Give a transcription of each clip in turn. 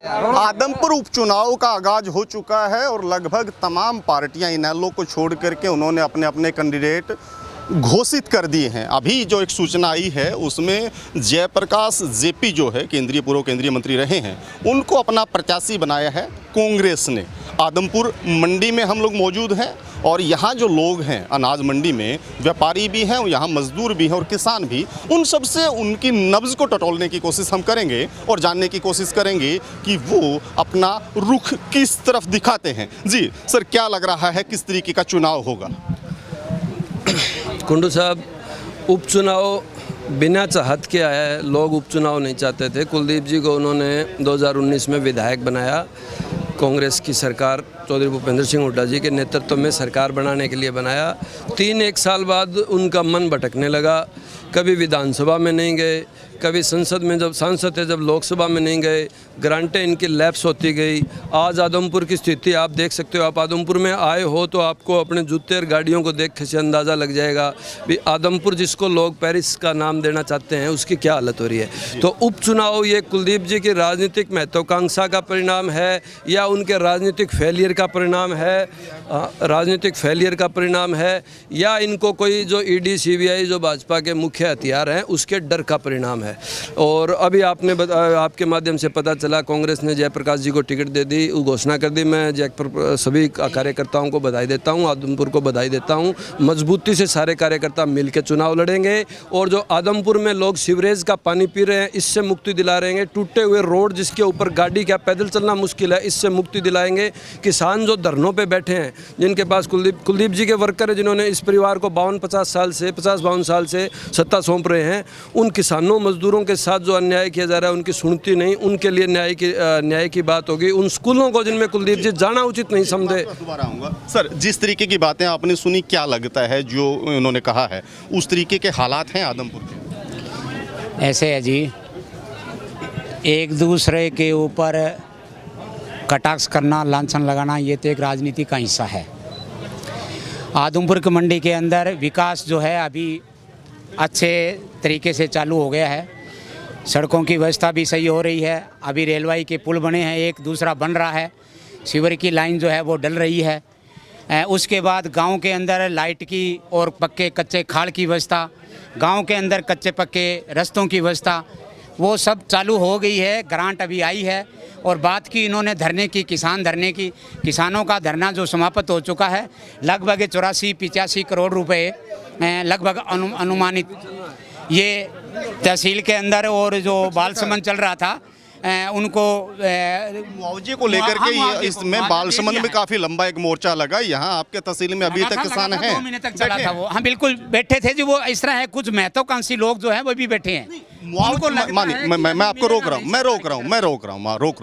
आदमपुर उपचुनाव का आगाज हो चुका है और लगभग तमाम पार्टियां इनेलो को छोड़ करके उन्होंने अपने अपने कैंडिडेट घोषित कर दिए हैं। अभी जो एक सूचना आई है उसमें जयप्रकाश जेपी जो है पूर्व केंद्रीय मंत्री रहे हैं, उनको अपना प्रत्याशी बनाया है कांग्रेस ने। आदमपुर मंडी में हम लोग मौजूद हैं और यहाँ जो लोग हैं अनाज मंडी में, व्यापारी भी हैं, यहाँ मजदूर भी हैं और किसान भी, उन सब से उनकी नब्ज़ को टटोलने की कोशिश हम करेंगे और जानने की कोशिश करेंगे कि वो अपना रुख किस तरफ दिखाते हैं। जी सर, क्या लग रहा है, किस तरीके का चुनाव होगा? कुंडू साहब, उपचुनाव बिना चाहत के आया है। लोग उपचुनाव नहीं चाहते थे। कुलदीप जी को उन्होंने 2019 में विधायक बनाया। कांग्रेस की सरकार चौधरी भूपेंद्र सिंह हुड्डा जी के नेतृत्व में सरकार बनाने के लिए बनाया। 1 साल बाद उनका मन भटकने लगा। कभी विधानसभा में नहीं गए, कभी संसद में जब सांसद थे जब लोकसभा में नहीं गए, ग्रांटें इनकी लैप्स होती गई। आज आदमपुर की स्थिति आप देख सकते हो। आप आदमपुर में आए हो तो आपको अपने जूते और गाड़ियों को देख से अंदाज़ा लग जाएगा भी आदमपुर जिसको लोग पेरिस का नाम देना चाहते हैं उसकी क्या हालत हो रही है। तो उपचुनाव ये कुलदीप जी की राजनीतिक महत्वाकांक्षा का परिणाम है या उनके राजनीतिक फेलियर का परिणाम है, या इनको कोई जो ईडी सीबीआई जो भाजपा के मुख्य हथियार हैं उसके डर का परिणाम है। और अभी आपके माध्यम से पता चला कांग्रेस ने जयप्रकाश जी को टिकट दे दी, घोषणा कर दी। मैं सभी कार्यकर्ताओं को बधाई देता हूं, आदमपुर को बधाई देता हूं। मजबूती से सारे कार्यकर्ता मिलकर चुनाव लड़ेंगे और जो आदमपुर में लोग सीवरेज का पानी पी रहे हैं इससे मुक्ति दिला रहेंगे। टूटे हुए रोड जिसके ऊपर गाड़ी क्या पैदल चलना मुश्किल है, इससे मुक्ति दिलाएंगे। किसान जो धरनों पे बैठे हैं, जिनके पास कुलदीप जी के वर्कर हैं, जिन्होंने इस परिवार को 50-52 साल से सत्ता सौंप रहे हैं, उन किसानों मजदूरों के साथ जो अन्याय किया जा रहा है उनकी सुनती नहीं। उनके लिए न्याय की बात होगी। उन स्कूलों को जिनमें कुलदीप जी जाना उचित नहीं समझे। दोबारा आऊँगा सर, जिस तरीके की बातें आपने सुनी, क्या लगता है जो उन्होंने कहा है उस तरीके के हालात हैं आदमपुर के? ऐसे है जी, एक दूसरे के ऊपर कटाक्ष करना, लांछन लगाना, ये तो एक राजनीति का हिस्सा है। आदमपुर की मंडी के अंदर विकास जो है अभी अच्छे तरीके से चालू हो गया है। सड़कों की व्यवस्था भी सही हो रही है। अभी रेलवे के पुल बने हैं, एक दूसरा बन रहा है। सीवर की लाइन जो है वो डल रही है। उसके बाद गांव के अंदर लाइट की और पक्के कच्चे खाल की व्यवस्था, गांव के अंदर कच्चे पक्के रस्तों की व्यवस्था, वो सब चालू हो गई है। ग्रांट अभी आई है। और बात की इन्होंने धरने की, किसान धरने की, किसानों का धरना जो समाप्त हो चुका है, लगभग 84-85 करोड़ रुपए लगभग अनुमानित ये तहसील के अंदर, और जो बालसमंद चल रहा था उनको मुआवजे को लेकर के इसमें बालसमंद में काफी लंबा एक मोर्चा लगा। यहाँ आपके तहसील में अभी तक किसान हैं, 2 महीने तक चला था वो। हाँ बिल्कुल बैठे थे जी। वो इस तरह है, कुछ महत्वाकांक्षी लोग जो हैं वो भी बैठे हैं। मैं आपको रोक रहा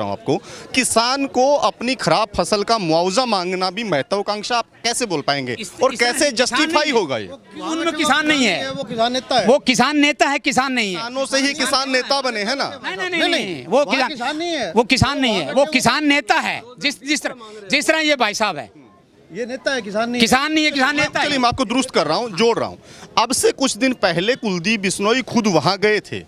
हूँ आपको। किसान को अपनी खराब फसल का मुआवजा मांगना भी महत्वाकांक्षा आप कैसे बोल पाएंगे और कैसे जस्टिफाई होगा? ये उनमें किसान नहीं है, वो किसान नेता है। वो किसान नेता है, किसान नहीं है। किसानों से ही किसान नेता बने हैं ना? नहीं, वो किसान नहीं है, वो किसान नहीं है, वो किसान नेता है। जिस तरह ये भाई साहब है, ये नेता है, किसान नहीं है, किसान नेता है। चलिए मैं आपको दुरुस्त कर रहा हूँ, जोड़ रहा हूँ। अब से कुछ दिन पहले कुलदीप बिश्नोई खुद वहां गए थे,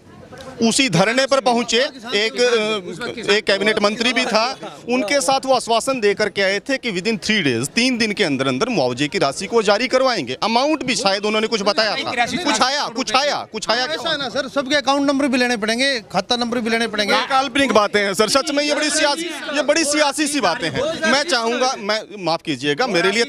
उसी धरने पर पहुंचे। एक कैबिनेट मंत्री भी था, उनके साथ वो आश्वासन देकर के आए थे कि विदिन 3 डेज, 3 दिन के अंदर अंदर मुआवजे की राशि को जारी करवाएंगे। अमाउंट भी शायद उन्होंने कुछ बताया था। कुछ आया ऐसा है ना सर, सबके अकाउंट नंबर भी लेने पड़ेंगे, खाता नंबर भी लेने पड़ेंगे। काल्पनिक बातें हैं सर, सच में ये बड़ी सियासी सी बातें हैं। मैं चाहूंगा, माफ कीजिएगा, मेरे लिए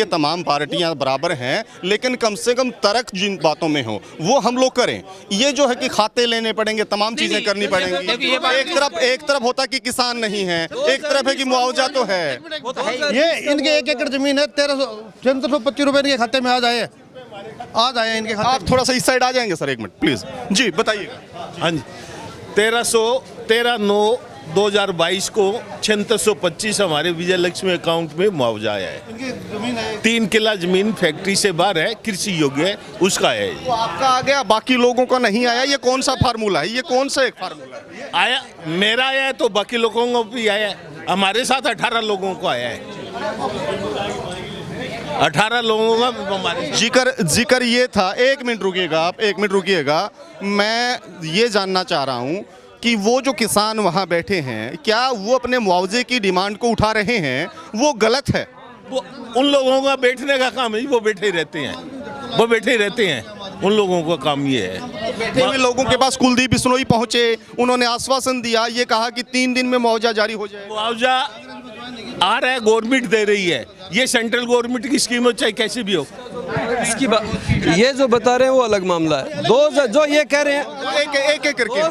तमाम पार्टियां बराबर हैं, लेकिन कम से कम तर्क जिन बातों में हो वो हम लोग करें। ये जो है कि खाते लेने पड़ेंगे, तमाम चीजें करनी पड़ेंगी। एक तरफ होता कि किसान नहीं है, एक तरफ है कि मुआवजा तो है। ये इनके 1 एकड़ जमीन है, 1325 रुपए इनके खाते में आ जाए इनके खाते। आप थोड़ा सा इस साइड आ जाएंगे सर, 1 मिनट प्लीज। जी बताइएगा। हाँ जी, 13/9/2022 को 3625 हमारे विजय लक्ष्मी अकाउंट में मुआवजा आया है। 3 किला जमीन फैक्ट्री से बाहर है, कृषि योग्य है, उसका है। तो आपका आ गया, बाकी लोगों का नहीं आया। ये कौन सा फार्मूला है? ये कौन सा एक फार्मूला है? आया, मेरा आया है तो बाकी लोगों को भी आया है। हमारे साथ 18 लोगों को आया है। 18 लोगों का हमारे जिक्र ये था। 1 मिनट रुकिएगा आप, 1 मिनट रुकिएगा। मैं ये जानना चाह रहा हूँ कि वो जो किसान वहाँ बैठे हैं, क्या वो अपने मुआवजे की डिमांड को उठा रहे हैं, वो गलत है? वो उन लोगों का बैठने का काम है, वो बैठे ही रहते हैं, वो बैठे ही रहते हैं, उन लोगों का काम ये है। बैठे हुए लोगों के पास कुलदीप बिश्नोई पहुंचे, उन्होंने आश्वासन दिया, ये कहा कि 3 दिन में मुआवजा जारी हो जाएगा। मुआवजा आ रहा है, गवर्नमेंट दे रही है, ये सेंट्रल गवर्नमेंट की स्कीम हो, चाहे कैसी भी हो। इसकी बात, ये जो बता रहे हैं वो अलग मामला है। जो ये कह रहे हैं एक एक करके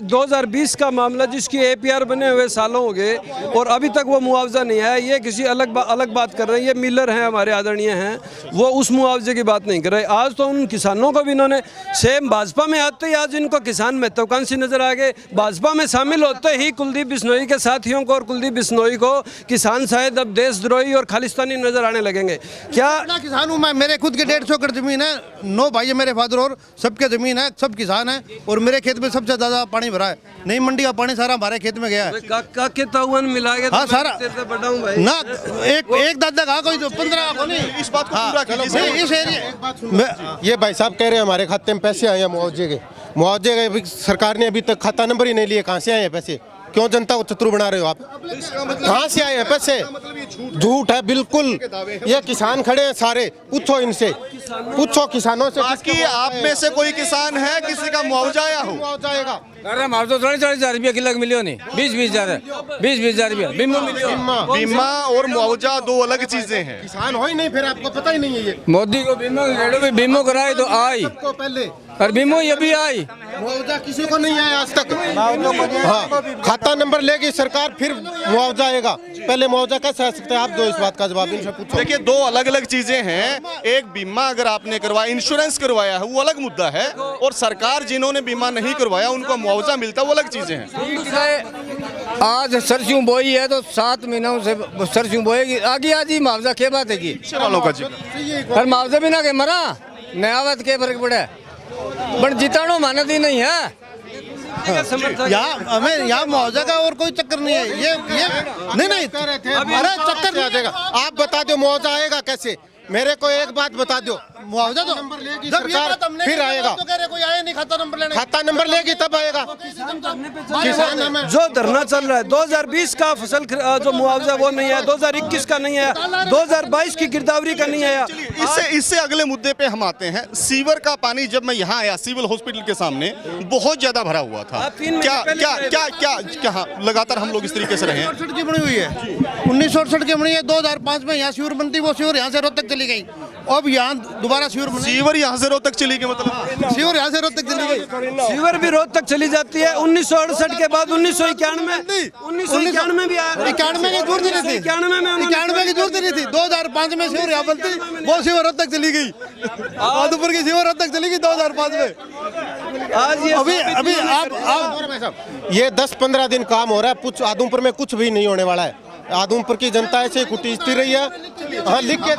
2020 का मामला, जिसकी APR बने हुए सालों हो गए और अभी तक वो मुआवजा नहीं आया, ये किसी अलग बात कर रहे हैं। ये मिलर हैं, हमारे आदरणीय हैं, वो उस मुआवजे की बात नहीं कर रहे। आज तो उन किसानों को भी इन्होंने सेम भाजपा में आते ही आज इनको किसान महत्वाकांक्षी नजर आ गए। भाजपा में शामिल होते ही कुलदीप बिश्नोई के साथियों को और कुलदीप बिश्नोई को किसान शायद अब देशद्रोही और खालिस्तानी नजर आने लगेंगे। क्या किसान हूँ मैं, मेरे खुद के 150 एकड़ जमीन है, 9 भाई है मेरे फादर, और सबके जमीन है, सब किसान है, और मेरे खेत में सबसे ज्यादा पानी भरा है। नई मंडी का पानी सारा हमारे खेत में गया है। के तावन मिला के हाँ, सारा बड़ा हूं भाई ना, एक दादा कहा कोई तो 15 को नहीं। इस बात को पूरा कीजिए। इस एरिया ये भाई साहब कह रहे हैं हमारे खाते में पैसे आए हैं मुआवजे के सरकार ने अभी तक खाता नंबर ही नहीं लिए। कहाँ से आए हैं पैसे? क्यों जनता को चतुर बना रहे हो आप? कहाँ से आए हैं पैसे? झूठ है बिल्कुल। ये किसान खड़े हैं सारे, पूछो इनसे, पूछो किसानों से। बाकी आप में से कोई किसान है किसी का मुआवजा आया हो? मुआवजा आएगा। अरे हमारे तो 40,000 रुपया किलो मिलियो नहीं, 20,000 रुपया बीमा मिलियो। बीमा और मुआवजा दो अलग चीजें हैं। किसान हो ही नहीं, फिर आपको पता ही नहीं है। ये मोदी को बीमा कराए तो आई, सबको पहले और बीमा ये भी आई, मुआवजा किसी को नहीं आया आज तक। हाँ, खाता नंबर लेगी सरकार, फिर मुआवजा आएगा। पहले मुआवजा कैसे आ सकता है? आप दो इस बात का जवाब इनसे पूछो। देखिए, दो अलग अलग चीजें हैं। एक बीमा अगर आपने करवाया, इंश्योरेंस करवाया है, वो अलग मुद्दा है, और सरकार जिन्होंने बीमा नहीं करवाया उनको मुआवजा मिलता है, वो अलग चीजें हैं। आज सरसों बोई है तो 7 महीनों से सरसों बोएगी, आगे आज ही मुआवजा क्या बात है की वालों का जिक्र। पर मुआवजा भी ना के मरा नयावत के फर्क पड़े, बट जितानो मानत ही नहीं है। यहाँ हमें यहाँ मुआवजा का और कोई चक्कर नहीं है। ये नहीं अरे चक्कर आ जाएगा। आप बता दो मुआवजा आएगा कैसे? मेरे को एक बात बता दो, मुआवजा तो नंबर लेगी जब ये सरकार, बात हमने फिर आएगा। तो कह रहे कोई आया नहीं खाता नंबर लेने। खाता नंबर लेगी तब आएगा। किसान हमें जो धरना चल रहा है 2020 का फसल जो मुआवजा वो नहीं आया, 2021 का नहीं आया, 2022 की गिरदावरी का नहीं आया। इससे अगले मुद्दे पे हम आते हैं। सीवर का पानी जब मैं यहाँ आया, सिविल हॉस्पिटल के सामने बहुत ज्यादा भरा हुआ था। क्या लगातार हम लोग इस तरीके से रहे हैं? 1968 की बनी हुई है, 1968 की बनी है। 2005 में यहाँ सीवर बनती, वो सीवर यहाँ से रोहतक चली गई। अब यहाँ दोबारा सीवर बनी। सीवर यहाँ से रोहतक चली गई, मतलब सीवर यहाँ से रोहतक चली गई। सीवर भी रोहतक चली जाती है। 1968 के बाद 1991 में भी आया। 91 की जरूरत नहीं थी, 91 की जरूरत नहीं थी। 2005 में सीवर यहाँ बनती, वो सीवर रोहतक चली गई। आदमपुर की सीवर रोहतक चली गई 2005 में। आज ये अभी आप ये 10-15 दिन काम हो रहा है, कुछ आदमपुर में कुछ भी नहीं होने वाला है। आदमपुर की जनता ऐसे ही कुटीजती रही है। हाँ, लिख के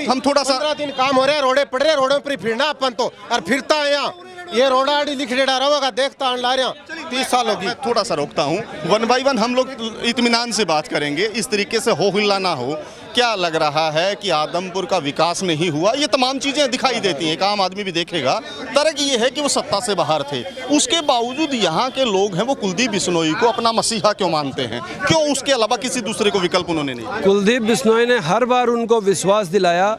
हम थोड़ा सा 15 दिन काम हो रहे हैं, रोडे पड़ रहे, रोडों पर फिरना अपन तो, और फिरता है यहाँ। ये रोड़ा आड़ी लिख डेड़ा रहोगा, देखता ला रहे हैं 30 साल होगी। मैं थोड़ा सा रोकता हूँ, 1 बाय 1 हम लोग इत्मीनान से बात करेंगे, इस तरीके से हो हिल्ला ना हो। क्या लग रहा है कि आदमपुर का विकास नहीं हुआ? ये तमाम चीज़ें दिखाई देती हैं, एक आम आदमी भी देखेगा। तर्क ये है कि वो सत्ता से बाहर थे, उसके बावजूद यहाँ के लोग हैं वो कुलदीप बिश्नोई को अपना मसीहा क्यों मानते हैं? क्यों उसके अलावा किसी दूसरे को विकल्प उन्होंने नहीं? कुलदीप बिश्नोई ने हर बार उनको विश्वास दिलाया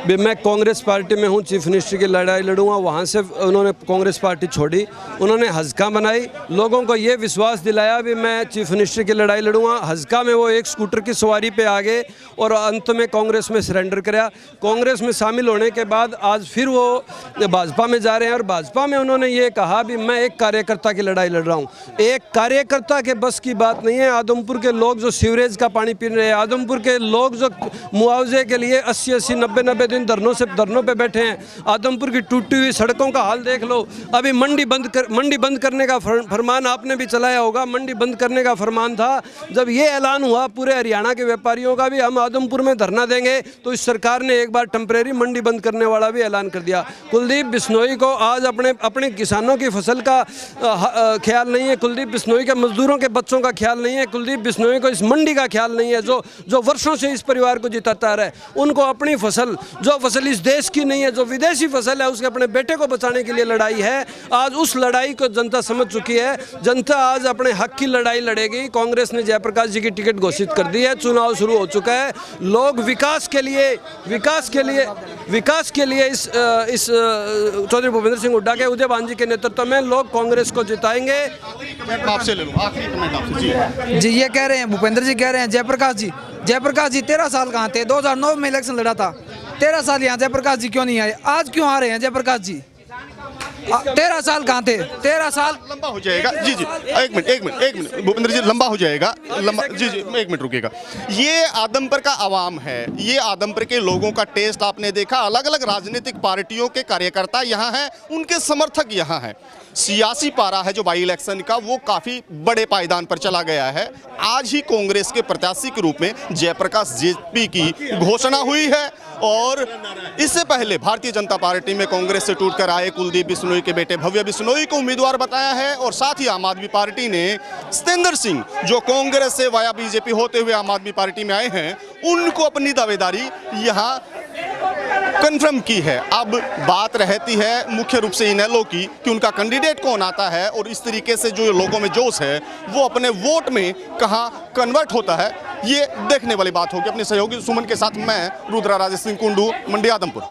भी मैं कांग्रेस पार्टी में हूँ, चीफ मिनिस्टर की लड़ाई लड़ूंगा। वहाँ से उन्होंने कांग्रेस पार्टी छोड़ी, उन्होंने हज़का बनाई, लोगों को ये विश्वास दिलाया भी मैं चीफ मिनिस्टर की लड़ाई लड़ूंगा। हज़का में वो एक स्कूटर की सवारी पे आ गए और अंत में कांग्रेस में सरेंडर किया। कांग्रेस में शामिल होने के बाद आज फिर वो भाजपा में जा रहे हैं, और भाजपा में उन्होंने ये कहा भी मैं एक कार्यकर्ता की लड़ाई लड़ रहा हूँ। एक कार्यकर्ता के बस की बात नहीं है। आदमपुर के लोग जो सीवरेज का पानी पी रहे हैं, आदमपुर के लोग जो मुआवजे के लिए 80-80, 90-90 दिन धरनों पे बैठे हैं, आदमपुर की टूटी हुई सड़कों का हाल देख लो। अभी मंडी बंद करने का फरमान आपने भी चलाया होगा। मंडी बंद करने का फरमान था, जब ये ऐलान हुआ पूरे हरियाणा के व्यापारियों का भी हम आदमपुर में धरना देंगे, तो इस सरकार ने एक बार टेम्परेरी मंडी बंद करने वाला भी ऐलान कर दिया। कुलदीप बिश्नोई को आज अपने किसानों की फसल का ख्याल नहीं है, कुलदीप बिश्नोई के मजदूरों के बच्चों का ख्याल नहीं है, कुलदीप बिश्नोई को इस मंडी का ख्याल नहीं है जो वर्षों से इस परिवार को जिताता रहा है। उनको अपनी फसल जो फसल इस देश की नहीं है, जो विदेशी फसल है, उसके अपने बेटे को बचाने के लिए लड़ाई है। आज उस लड़ाई को जनता समझ चुकी है। जनता आज अपने हक की लड़ाई लड़ेगी। कांग्रेस ने जयप्रकाश जी की टिकट घोषित कर दी है, चुनाव शुरू हो चुका है। लोग विकास के लिए इस चौधरी भूपेंद्र सिंह हुड्डा के, उदय भान जी के नेतृत्व में लोग कांग्रेस को जिताएंगे। आपसे ले लूं आखिरी कमेंट आपसे। जी, ये कह रहे हैं भूपेंद्र जी, कह रहे हैं जयप्रकाश जी 13 साल कहाँ थे? 2009 में इलेक्शन लड़ा था, 13 साल यहाँ जयप्रकाश जी क्यों नहीं आए? आज क्यों आ रहे हैं जयप्रकाश जी? 13 साल कहाँ थे? 13 साल लंबा हो जाएगा। जी एक मिनट भूपेंद्र जी, लंबा हो जाएगा, लंबा। जी एक मिनट रुकिएगा। ये आदमपुर का आवाम है, ये आदमपुर के लोगों का टेस्ट आपने देखा। अलग अलग राजनीतिक पार्टियों के कार्यकर्ता यहाँ हैं, उनके समर्थक यहाँ हैं। सियासी पारा है जो बाई इलेक्शन का, वो काफ़ी बड़े पायदान पर चला गया है। आज ही कांग्रेस के प्रत्याशी के रूप में जयप्रकाश जेपी की घोषणा हुई है और इससे पहले भारतीय जनता पार्टी में कांग्रेस से टूटकर आए कुलदीप बिश्नोई के बेटे भव्य बिश्नोई को उम्मीदवार बताया है। और साथ ही आम आदमी पार्टी ने सतेंद्र सिंह, जो कांग्रेस से वाया बीजेपी होते हुए आम आदमी पार्टी में आए हैं, उनको अपनी दावेदारी यहाँ कन्फर्म की है। अब बात रहती है मुख्य रूप से इनेलो की कि उनका कैंडिडेट कौन आता है और इस तरीके से जो लोगों में जोश है वो अपने वोट में कहां कन्वर्ट होता है, ये देखने वाली बात होगी। अपने सहयोगी सुमन के साथ मैं रुद्रा राजेश सिंह कुंडू, मंडी आदमपुर।